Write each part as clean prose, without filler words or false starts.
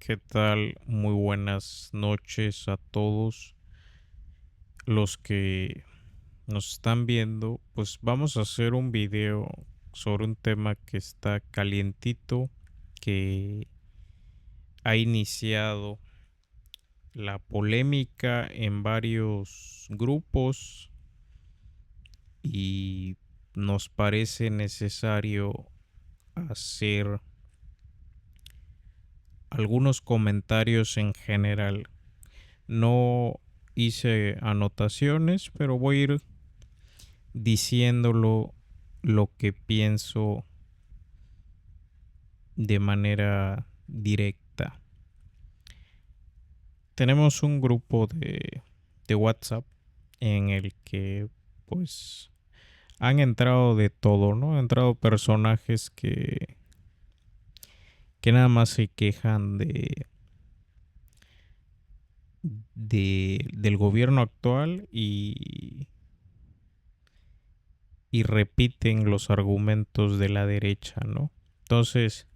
¿Qué tal? Muy buenas noches a todos los que nos están viendo. Pues vamos a hacer un video sobre un tema que está calientito, que ha iniciado la polémica en varios grupos y nos parece necesario hacer algunos comentarios en general. No hice anotaciones, pero voy a ir diciéndolo lo que pienso de manera directa. Tenemos un grupo de WhatsApp en el que pues han entrado de todo, ¿no? Han entrado personajes que nada más se quejan del gobierno actual y repiten los argumentos de la derecha, ¿no? Entonces,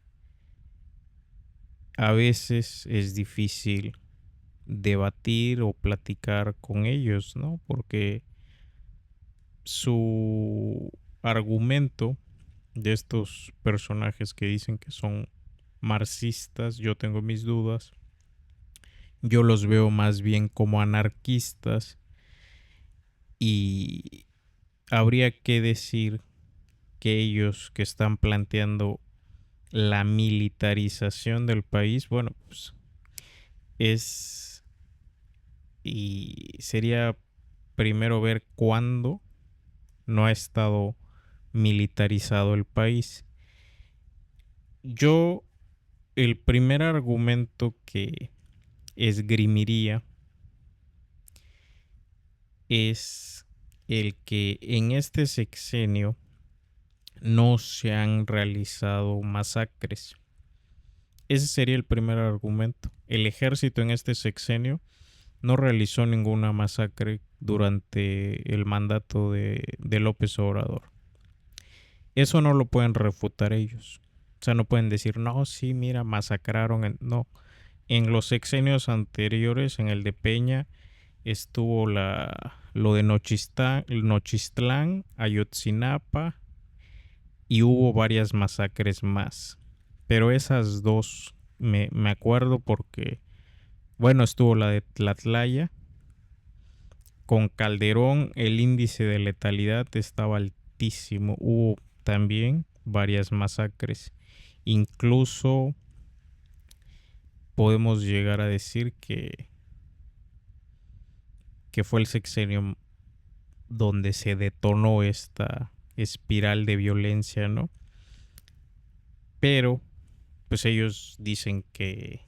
a veces es difícil debatir o platicar con ellos, ¿no? Porque su argumento de estos personajes que dicen que son marxistas, yo tengo mis dudas. Yo los veo más bien como anarquistas y habría que decir que ellos que están planteando la militarización del país, bueno, pues es y sería primero ver cuándo no ha estado militarizado el país. Yo el primer argumento que esgrimiría es el que en este sexenio no se han realizado masacres. Ese sería el primer argumento. El ejército en este sexenio no realizó ninguna masacre durante el mandato de López Obrador. Eso no lo pueden refutar ellos. O sea, no pueden decir, no, sí, mira, masacraron. No. En los sexenios anteriores, en el de Peña, estuvo lo de Nochistlán, Ayotzinapa y hubo varias masacres más. Pero esas dos me acuerdo porque, bueno, estuvo la de Tlatlaya. Con Calderón el índice de letalidad estaba altísimo. Hubo también varias masacres. Incluso podemos llegar a decir que fue el sexenio donde se detonó esta espiral de violencia, ¿no? Pero, pues ellos dicen que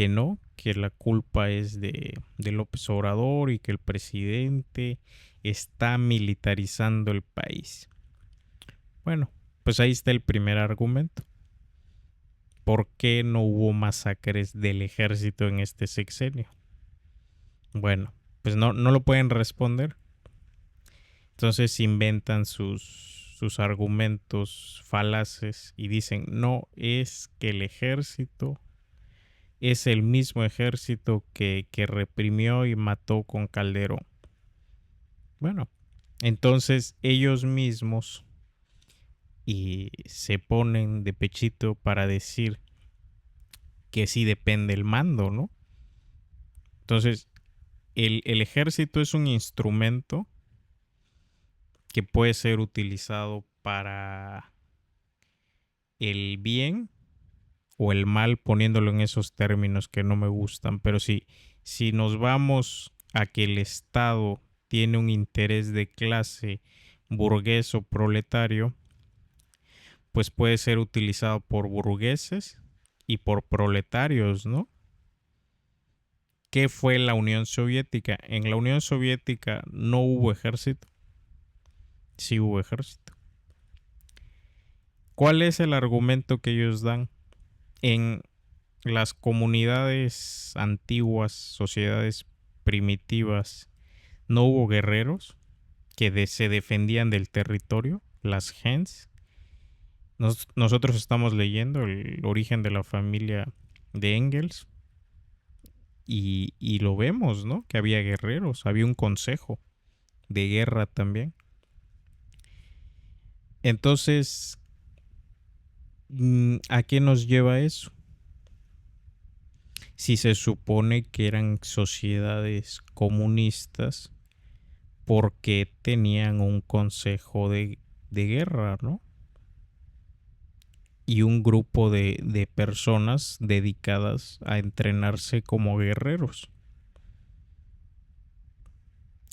no, que la culpa es de López Obrador y que el presidente está militarizando el país. Bueno, pues ahí está el primer argumento. ¿Por qué no hubo masacres del ejército en este sexenio? Bueno, pues no lo pueden responder. Entonces inventan sus argumentos falaces y dicen, no, es que el ejército es el mismo ejército que reprimió y mató con Calderón. Bueno, entonces ellos mismos y se ponen de pechito para decir que sí depende el mando, ¿no? Entonces, el ejército es un instrumento que puede ser utilizado para el bien o el mal, poniéndolo en esos términos que no me gustan, pero si nos vamos a que el Estado tiene un interés de clase burgués o proletario, pues puede ser utilizado por burgueses y por proletarios, ¿no? ¿Qué fue la Unión Soviética? En la Unión Soviética no hubo ejército, sí hubo ejército. ¿Cuál es el argumento que ellos dan? En las comunidades antiguas, sociedades primitivas, no hubo guerreros que se defendían del territorio, las gens. Nosotros estamos leyendo el origen de la familia de Engels y lo vemos, ¿no? Que había guerreros, había un consejo de guerra también. Entonces, ¿a qué nos lleva eso? Si se supone que eran sociedades comunistas, ¿por qué tenían un consejo de guerra, ¿no? Y un grupo de personas dedicadas a entrenarse como guerreros.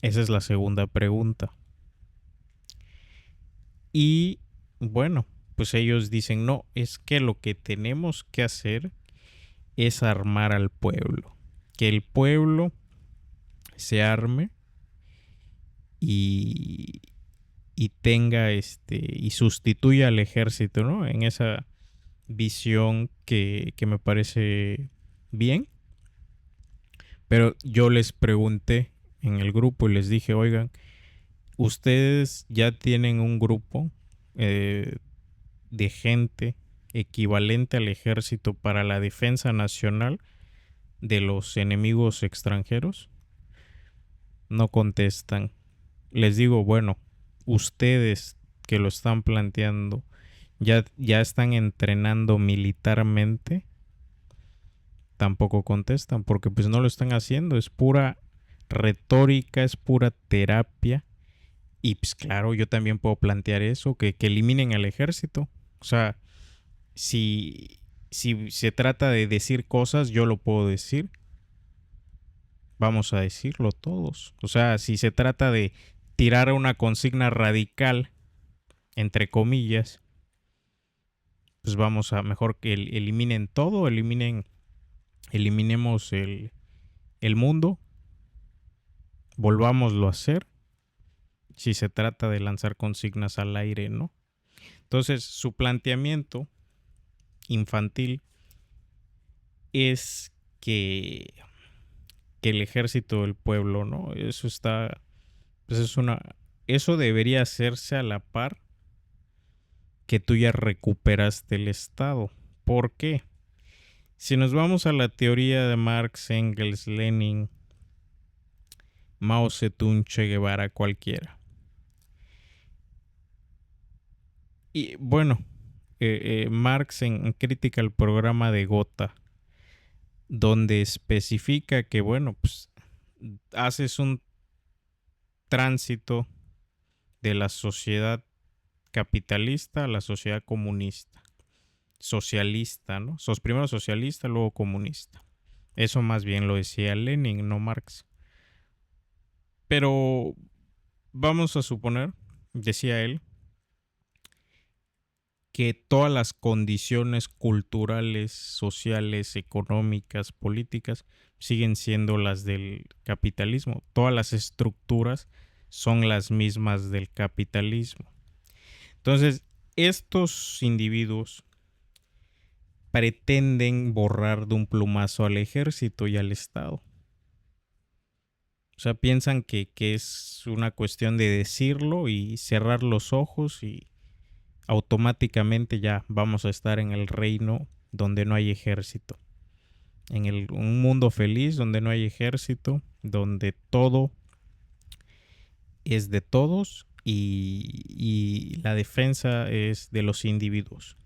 Esa es la segunda pregunta. Y bueno, pues ellos dicen, no, es que lo que tenemos que hacer es armar al pueblo. Que el pueblo se arme y, y tenga y sustituya al ejército, ¿no? En esa visión que me parece bien. Pero yo les pregunté en el grupo y les dije, oigan, ustedes ya tienen un grupo eh, de gente equivalente al ejército para la defensa nacional de los enemigos extranjeros. No contestan. Les digo, bueno, ustedes que lo están planteando, ya están entrenando militarmente. Tampoco contestan porque pues no lo están haciendo. Es pura retórica, es pura terapia. Y pues claro, yo también puedo plantear eso, que eliminen al ejército. O sea, si, si se trata de decir cosas, yo lo puedo decir. Vamos a decirlo todos. O sea, si se trata de tirar una consigna radical, entre comillas, pues vamos a mejor que eliminen todo, eliminemos el mundo, volvámoslo a hacer. Si se trata de lanzar consignas al aire, ¿no? Entonces, su planteamiento infantil es que el ejército del pueblo, ¿no? Eso está, pues eso debería hacerse a la par que tú ya recuperaste el Estado. ¿Por qué? Si nos vamos a la teoría de Marx, Engels, Lenin, Mao Zedong, Che Guevara, cualquiera. Y bueno, Marx en crítica al programa de Gotha, donde especifica que, bueno, pues haces un tránsito de la sociedad capitalista a la sociedad comunista, socialista, ¿no? Primero socialista, luego comunista. Eso más bien lo decía Lenin, no Marx. Pero vamos a suponer, decía él, que todas las condiciones culturales, sociales, económicas, políticas siguen siendo las del capitalismo. Todas las estructuras son las mismas del capitalismo. Entonces, estos individuos pretenden borrar de un plumazo al ejército y al Estado. O sea, piensan que es una cuestión de decirlo y cerrar los ojos y automáticamente ya vamos a estar en el reino donde no hay ejército. Un mundo feliz donde no hay ejército, donde todo es de todos y la defensa es de los individuos.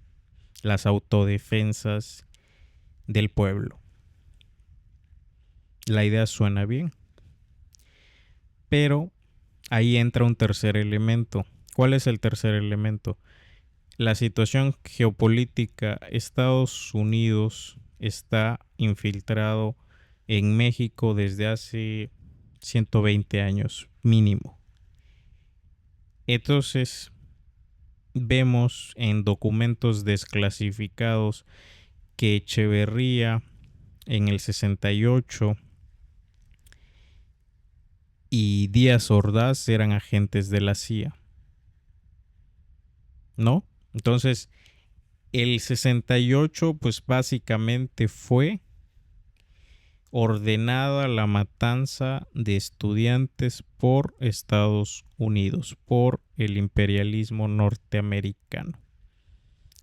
Las autodefensas del pueblo. La idea suena bien. Pero ahí entra un tercer elemento. ¿Cuál es el tercer elemento? La situación geopolítica. Estados Unidos está infiltrado en México desde hace 120 años mínimo. Entonces vemos en documentos desclasificados que Echeverría en el 68 y Díaz Ordaz eran agentes de la CIA, ¿no? Entonces, el 68 pues básicamente fue ordenada la matanza de estudiantes por Estados Unidos, por el imperialismo norteamericano.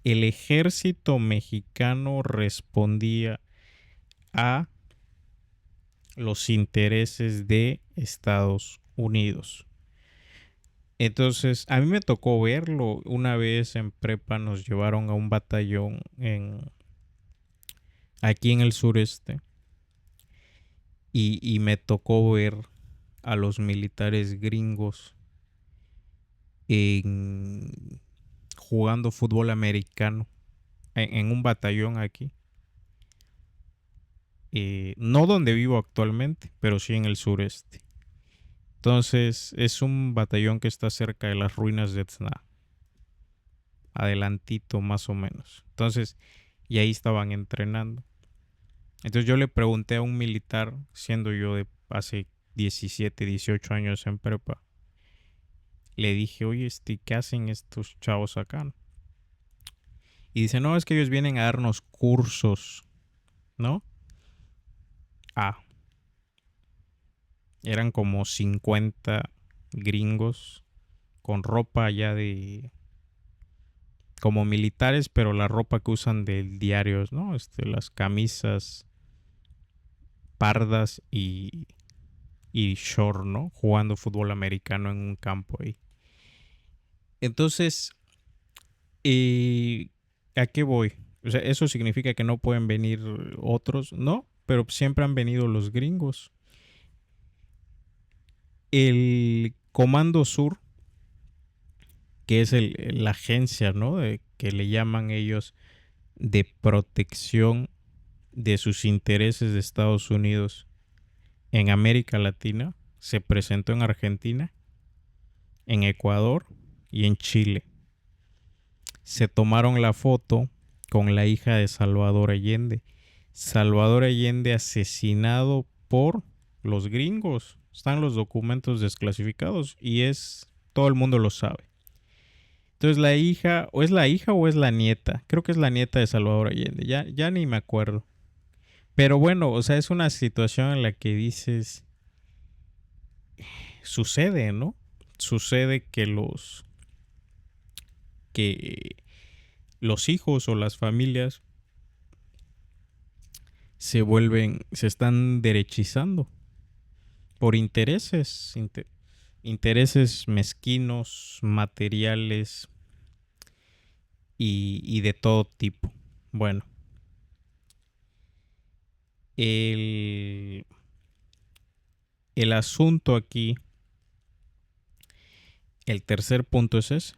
El ejército mexicano respondía a los intereses de Estados Unidos. Entonces, a mí me tocó verlo. Una vez en prepa nos llevaron a un batallón aquí en el sureste y me tocó ver a los militares gringos en, jugando fútbol americano en un batallón aquí. No donde vivo actualmente, pero sí en el sureste. Entonces es un batallón que está cerca de las ruinas de Tzna, adelantito más o menos. Entonces, y ahí estaban entrenando. Entonces yo le pregunté a un militar, siendo yo de hace 17, 18 años en prepa, le dije, oye, ¿qué hacen estos chavos acá? Y dice, no, es que ellos vienen a darnos cursos, ¿no? Ah, eran como 50 gringos con ropa ya de como militares, pero la ropa que usan del diarios, ¿no? Las camisas pardas y short, ¿no? Jugando fútbol americano en un campo ahí. Entonces, eh, ¿a qué voy? O sea, ¿eso significa que no pueden venir otros? No, pero siempre han venido los gringos. El Comando Sur, que es la agencia, ¿no? Que le llaman ellos de protección de sus intereses de Estados Unidos en América Latina, se presentó en Argentina, en Ecuador y en Chile. Se tomaron la foto con la hija de Salvador Allende. Salvador Allende asesinado por los gringos. Están los documentos desclasificados y todo el mundo lo sabe. Entonces la hija, o es la hija o es la nieta, creo que es la nieta de Salvador Allende, ya ni me acuerdo. Pero bueno, o sea, es una situación en la que dices, sucede, ¿no? Sucede que los hijos o las familias se están derechizando por intereses mezquinos, materiales y de todo tipo. Bueno, el, el asunto aquí, el tercer punto es ese.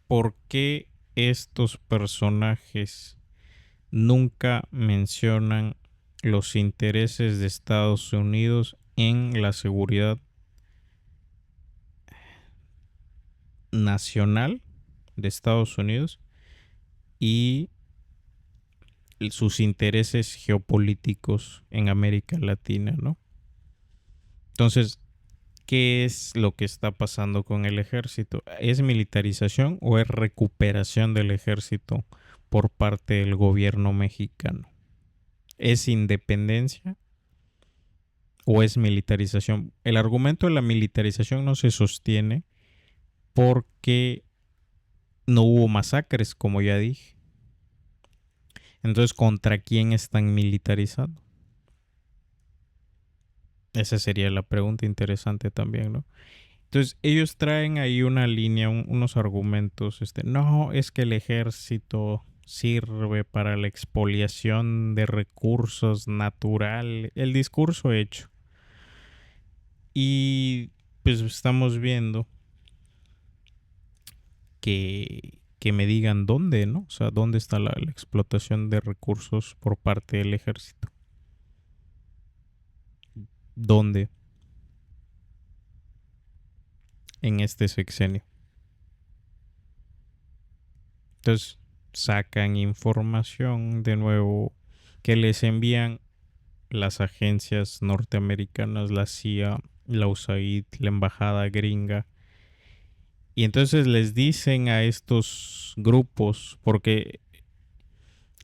¿Por qué estos personajes nunca mencionan los intereses de Estados Unidos en la seguridad nacional de Estados Unidos y sus intereses geopolíticos en América Latina, ¿no? Entonces, ¿qué es lo que está pasando con el ejército? ¿Es militarización o es recuperación del ejército por parte del gobierno mexicano? ¿Es independencia o es militarización? El argumento de la militarización no se sostiene porque no hubo masacres, como ya dije. Entonces, ¿contra quién están militarizando? Esa sería la pregunta interesante también, ¿no? Entonces, ellos traen ahí una línea, unos argumentos. No, es que el ejército sirve para la expoliación de recursos naturales. El discurso hecho. Y pues estamos viendo que me digan dónde, ¿no? O sea, dónde está la explotación de recursos por parte del ejército. ¿Dónde? En este sexenio. Entonces, sacan información de nuevo que les envían las agencias norteamericanas, la CIA, la USAID, la embajada gringa. Y entonces les dicen a estos grupos, porque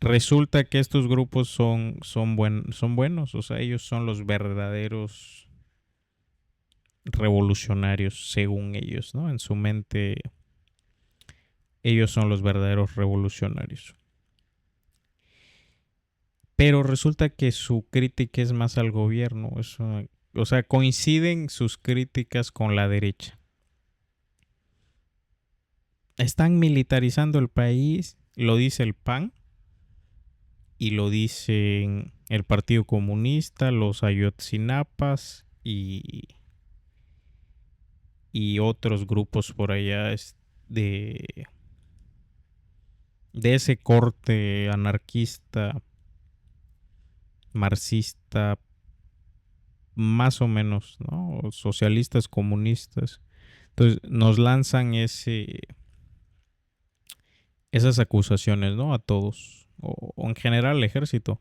resulta que estos grupos son buenos, o sea, ellos son los verdaderos revolucionarios, según ellos, ¿no? En su mente, ellos son los verdaderos revolucionarios. pero resulta que su crítica es más al gobierno. O sea, coinciden sus críticas con la derecha. Están militarizando el país, lo dice el PAN y lo dicen el Partido Comunista, los Ayotzinapas y otros grupos por allá de, de ese corte anarquista, marxista, más o menos, ¿no? O socialistas, comunistas. Entonces nos lanzan esas acusaciones, ¿no? A todos, o en general al ejército.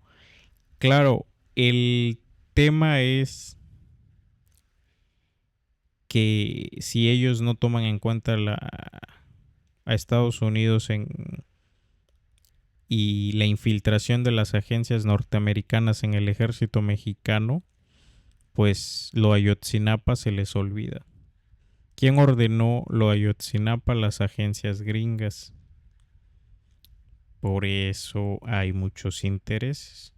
Claro, el tema es que si ellos no toman en cuenta a Estados Unidos y la infiltración de las agencias norteamericanas en el ejército mexicano, pues lo Ayotzinapa se les olvida. ¿Quién ordenó lo Ayotzinapa? Las agencias gringas. Por eso hay muchos intereses.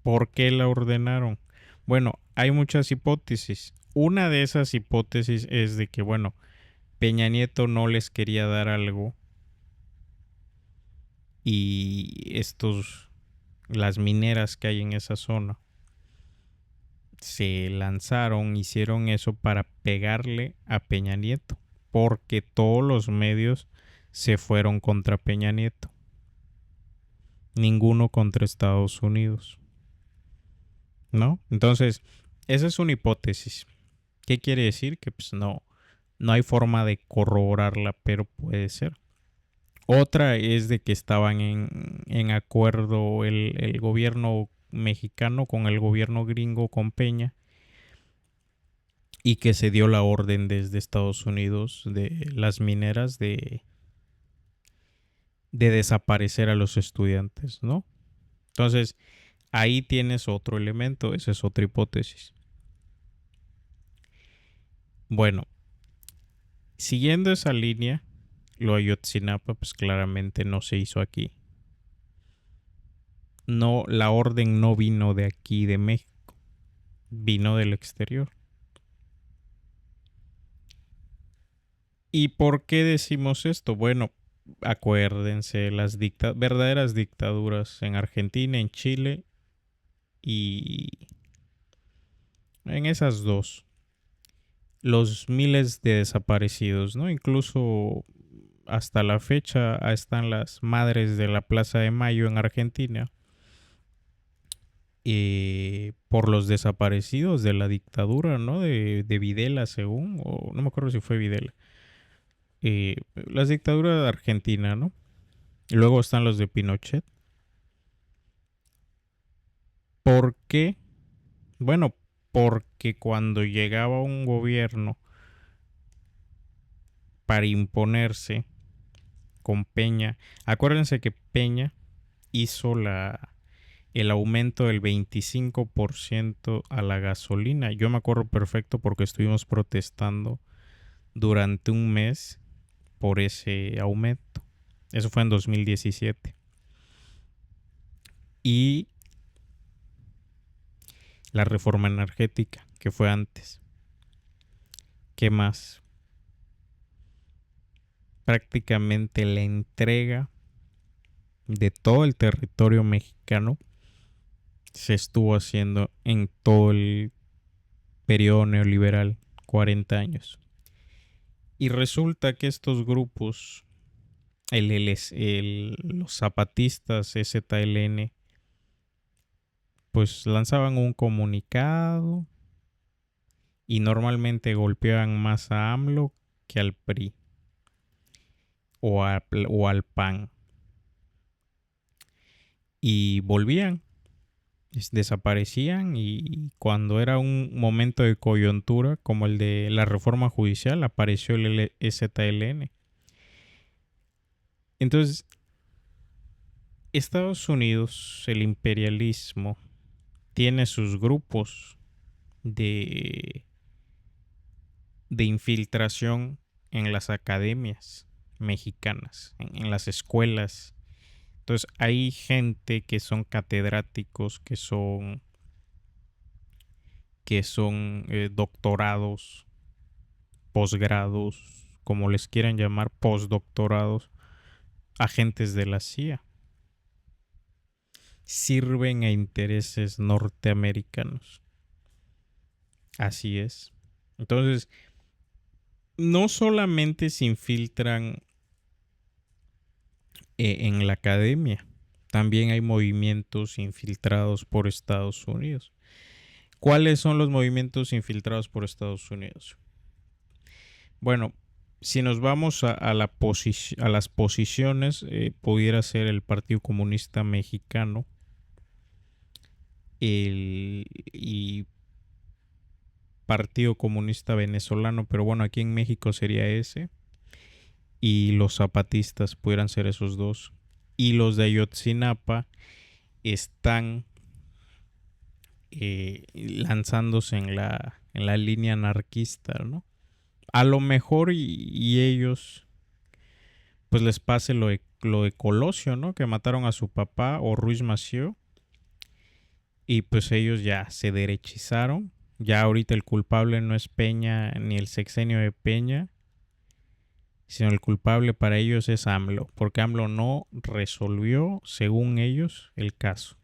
¿Por qué la ordenaron? Bueno, hay muchas hipótesis. Una de esas hipótesis es de que, bueno, Peña Nieto no les quería dar algo y las mineras que hay en esa zona, se lanzaron, hicieron eso para pegarle a Peña Nieto, porque todos los medios se fueron contra Peña Nieto, ninguno contra Estados Unidos, ¿no? Entonces, esa es una hipótesis. ¿Qué quiere decir? Que pues no hay forma de corroborarla, pero puede ser. Otra es de que estaban en acuerdo el gobierno mexicano con el gobierno gringo, con Peña, y que se dio la orden desde Estados Unidos de las mineras de desaparecer a los estudiantes, ¿no? Entonces, ahí tienes otro elemento, esa es otra hipótesis. Bueno, siguiendo esa línea, lo Ayotzinapa pues claramente no se hizo aquí. No, la orden no vino de aquí, de México, vino del exterior. ¿Y por qué decimos esto? Bueno, acuérdense, las verdaderas dictaduras en Argentina, en Chile y en esas dos. Los miles de desaparecidos, ¿no? Incluso hasta la fecha están las madres de la Plaza de Mayo en Argentina por los desaparecidos de la dictadura, ¿no? De Videla, según, o no me acuerdo si fue Videla. Las dictaduras de Argentina, ¿no? Y luego están los de Pinochet. ¿Por qué? Bueno, porque cuando llegaba un gobierno para imponerse con Peña, acuérdense que Peña hizo el aumento del 25% a la gasolina. Yo me acuerdo perfecto porque estuvimos protestando durante un mes por ese aumento. Eso fue en 2017. Y la reforma energética, que fue antes. ¿Qué más? Prácticamente la entrega de todo el territorio mexicano se estuvo haciendo en todo el periodo neoliberal, 40 años. Y resulta que estos grupos, los zapatistas ZLN, pues lanzaban un comunicado y normalmente golpeaban más a AMLO que al PRI o al PAN. Y volvían, desaparecían, y cuando era un momento de coyuntura como el de la reforma judicial apareció el ZLN. Entonces, Estados Unidos, el imperialismo, tiene sus grupos de, de infiltración en las academias mexicanas, en las escuelas, Entonces hay gente que son catedráticos, que son doctorados, posgrados, como les quieran llamar, postdoctorados, agentes de la CIA. Sirven a intereses norteamericanos. Así es. Entonces, no solamente se infiltran en la academia, también hay movimientos infiltrados por Estados Unidos. ¿Cuáles son los movimientos infiltrados por Estados Unidos? Bueno, si nos vamos a las posiciones, pudiera ser el Partido Comunista Mexicano y Partido Comunista Venezolano, pero bueno, aquí en México sería ese, y los zapatistas pudieran ser esos dos. Y los de Ayotzinapa están lanzándose en la línea anarquista, ¿no? A lo mejor y ellos pues les pase lo de Colosio, ¿no? Que mataron a su papá o Ruiz Massieu y pues ellos ya se derechizaron. Ya ahorita el culpable no es Peña ni el sexenio de Peña, sino el culpable para ellos es AMLO, porque AMLO no resolvió, según ellos, el caso.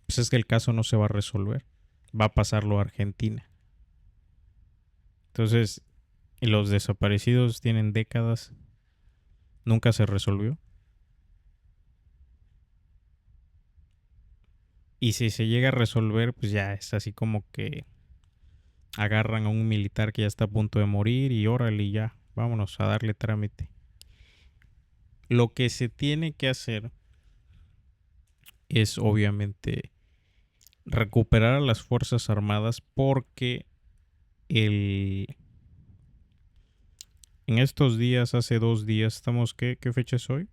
Pues es que el caso no se va a resolver, va a pasarlo a Argentina. Entonces, los desaparecidos tienen décadas, nunca se resolvió. Y si se llega a resolver, pues ya es así como que agarran a un militar que ya está a punto de morir y órale, ya, vámonos a darle trámite. Lo que se tiene que hacer es obviamente recuperar a las Fuerzas Armadas porque el... en estos días, hace 2 días, estamos, ¿qué fecha es hoy?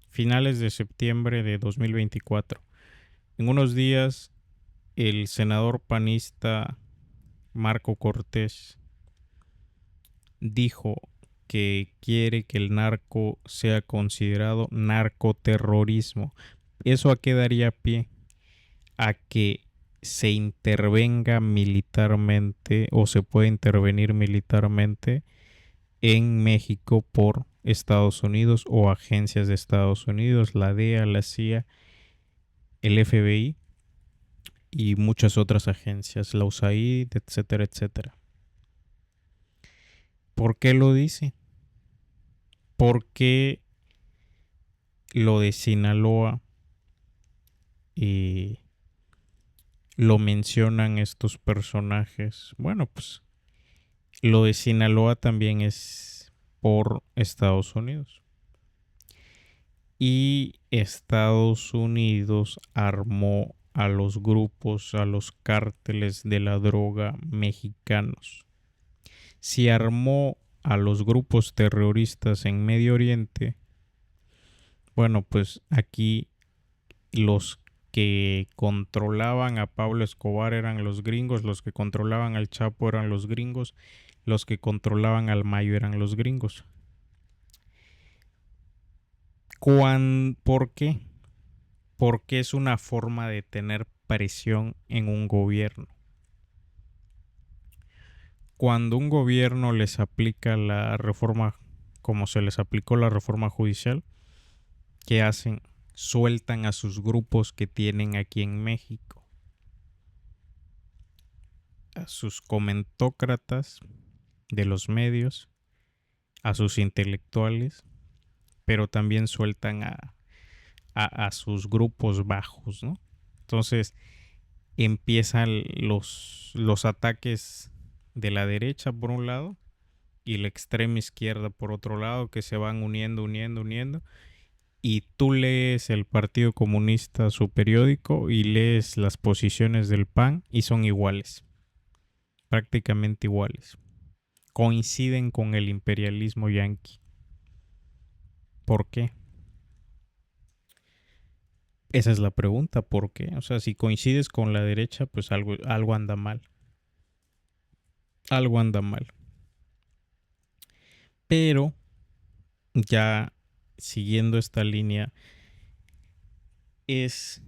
Finales de septiembre de 2024. En unos días, el senador panista Marco Cortés dijo que quiere que el narco sea considerado narcoterrorismo. ¿Eso a qué daría pie? A que se intervenga militarmente o se puede intervenir militarmente en México por Estados Unidos o agencias de Estados Unidos, la DEA, la CIA, el FBI y muchas otras agencias, la USAID, etcétera, etcétera. ¿Por qué lo dice? Porque lo de Sinaloa y lo mencionan estos personajes. Bueno, pues lo de Sinaloa también es por Estados Unidos. Y Estados Unidos armó a los grupos, a los cárteles de la droga mexicanos. Si armó a los grupos terroristas en Medio Oriente, bueno, pues aquí los que controlaban a Pablo Escobar eran los gringos, los que controlaban al Chapo eran los gringos, los que controlaban al Mayo eran los gringos. ¿Por qué? Porque es una forma de tener presión en un gobierno. Cuando un gobierno les aplica la reforma, como se les aplicó la reforma judicial, ¿qué hacen? Sueltan a sus grupos que tienen aquí en México, a sus comentócratas de los medios, a sus intelectuales, pero también sueltan a sus grupos bajos, ¿no? Entonces empiezan los ataques de la derecha por un lado y la extrema izquierda por otro lado, que se van uniendo, y tú lees el Partido Comunista, su periódico, y lees las posiciones del PAN y son iguales, prácticamente iguales. Coinciden con el imperialismo yanqui. ¿Por qué? Esa es la pregunta, ¿por qué? O sea, si coincides con la derecha, pues algo anda mal. Algo anda mal. Pero ya siguiendo esta línea, es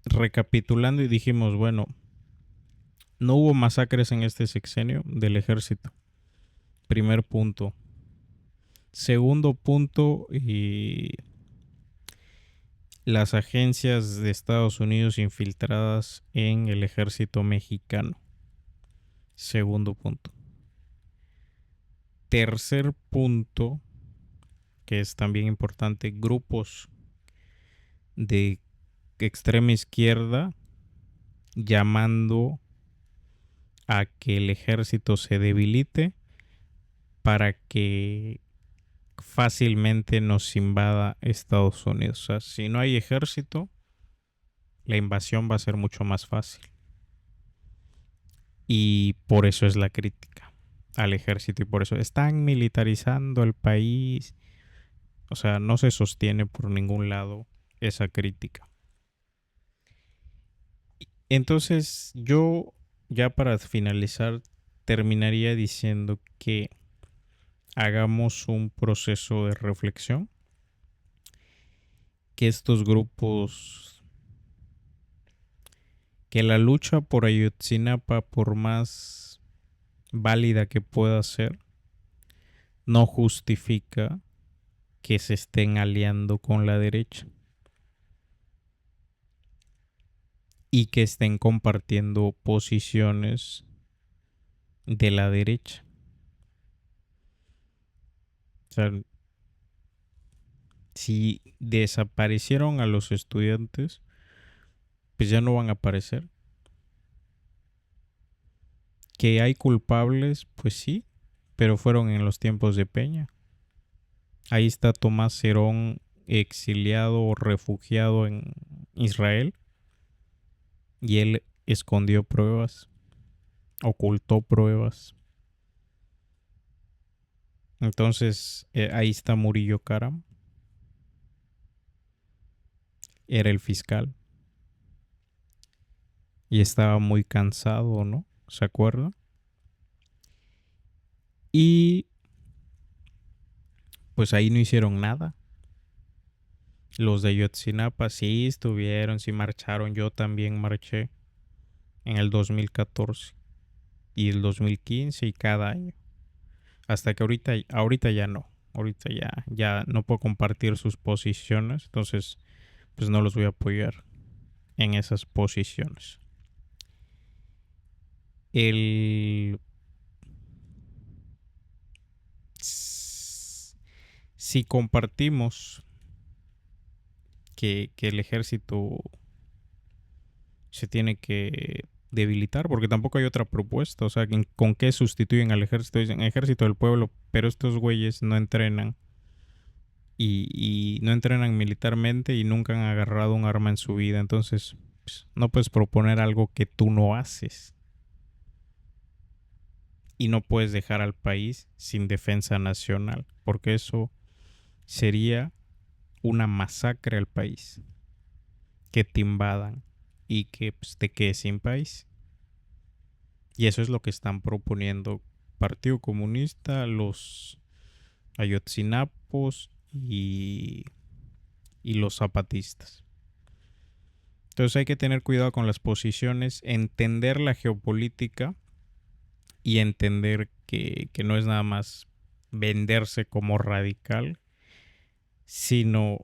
recapitulando y dijimos, bueno, no hubo masacres en este sexenio del ejército. Primer punto. Segundo punto, y las agencias de Estados Unidos infiltradas en el ejército mexicano. Segundo punto. Tercer punto, que es también importante, grupos de extrema izquierda llamando a que el ejército se debilite para que fácilmente nos invada Estados Unidos. O sea, si no hay ejército, la invasión va a ser mucho más fácil. Y por eso es la crítica al ejército y por eso están militarizando el país. O sea, no se sostiene por ningún lado esa crítica. Entonces, yo ya para finalizar terminaría diciendo que hagamos un proceso de reflexión, que estos grupos, que la lucha por Ayotzinapa, por más válida que pueda ser, no justifica que se estén aliando con la derecha y que estén compartiendo posiciones de la derecha. O sea, si desaparecieron a los estudiantes, pues ya no van a aparecer. Que hay culpables, pues sí, pero fueron en los tiempos de Peña. Ahí está Tomás Herón, exiliado o refugiado en Israel, y él escondió pruebas, ocultó pruebas. Entonces, ahí está Murillo Karam, era el fiscal y estaba muy cansado, ¿no? ¿Se acuerda? Y pues ahí no hicieron nada. Los de Ayotzinapa sí estuvieron, sí marcharon, yo también marché en el 2014 y el 2015 y cada año. Hasta que ahorita ya no. Ahorita ya no puedo compartir sus posiciones, entonces pues no los voy a apoyar en esas posiciones. El si compartimos que el ejército se tiene que debilitar, porque tampoco hay otra propuesta, o sea, ¿con qué sustituyen al ejército? Dicen ejército del pueblo, pero estos güeyes no entrenan y no entrenan militarmente y nunca han agarrado un arma en su vida, entonces pues, no puedes proponer algo que tú no haces y no puedes dejar al país sin defensa nacional, porque eso sería una masacre al país, que te invadan y que pues, te quedes sin país. Y eso es lo que están proponiendo Partido Comunista, los ayotzinapos y los zapatistas. Entonces hay que tener cuidado con las posiciones, entender la geopolítica y entender que no es nada más venderse como radical, sino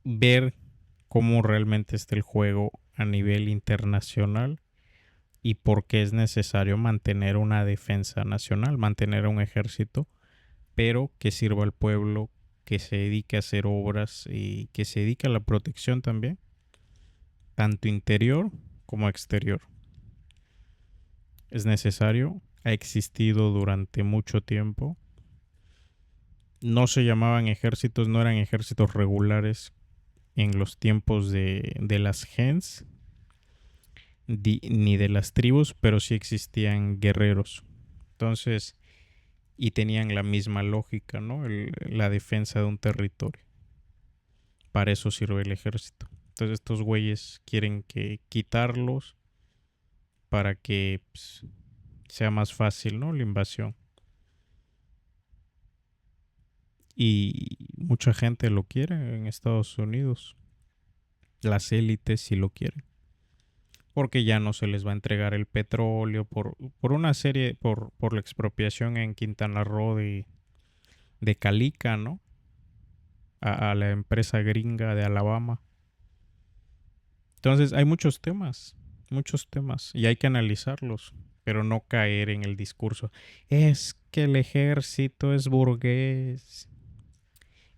ver cómo realmente está el juego a nivel internacional y por qué es necesario mantener una defensa nacional, mantener un ejército, pero que sirva al pueblo, que se dedique a hacer obras y que se dedique a la protección también, tanto interior como exterior. Es necesario, ha existido durante mucho tiempo. No se llamaban ejércitos, no eran ejércitos regulares en los tiempos de las gens ni de las tribus, pero sí existían guerreros. Entonces, y tenían la misma lógica, ¿no? La defensa de un territorio. Para eso sirve el ejército. Entonces estos güeyes quieren que quitarlos para que pues, sea más fácil, ¿no? La invasión. Y mucha gente lo quiere en Estados Unidos. las élites si lo quieren. Porque ya no se les va a entregar el petróleo por una serie, por la expropiación en Quintana Roo de Calica, ¿no? A la empresa gringa de Alabama. Entonces hay muchos temas, y hay que analizarlos, pero no caer en el discurso. Es que el ejército es burgués,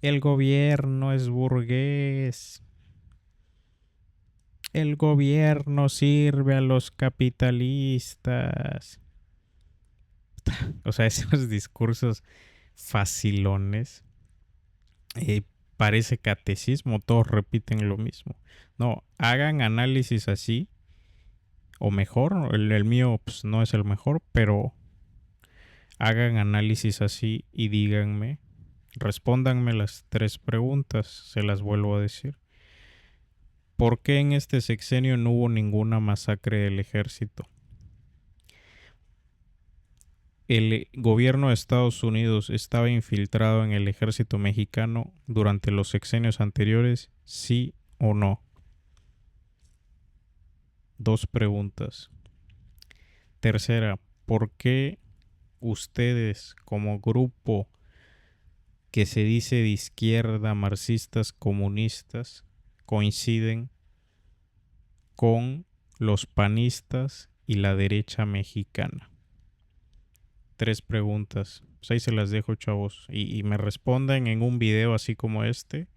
el gobierno es burgués, el gobierno sirve a los capitalistas. O sea, esos discursos facilones, eh, parece catecismo, todos repiten lo mismo. No, hagan análisis así, o mejor, el mío pues, no es el mejor, pero hagan análisis así y díganme, respóndanme las 3 preguntas, se las vuelvo a decir. ¿Por qué en este sexenio no hubo ninguna masacre del ejército? ¿El gobierno de Estados Unidos estaba infiltrado en el ejército mexicano durante los sexenios anteriores? ¿Sí o no? 2 preguntas. Tercera, ¿por qué ustedes como grupo que se dice de izquierda, marxistas, comunistas, coinciden con los panistas y la derecha mexicana? 3 preguntas. Pues ahí se las dejo, chavos. Y me respondan en un video así como este.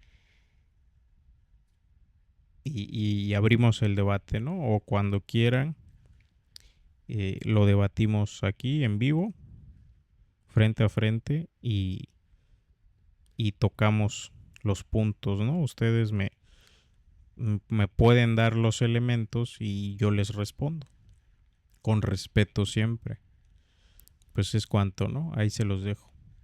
Y abrimos el debate, ¿no? O cuando quieran, lo debatimos aquí en vivo, frente a frente, y tocamos los puntos, ¿no? Ustedes me pueden dar los elementos y yo les respondo. Con respeto siempre. Pues es cuanto, ¿no? Ahí se los dejo.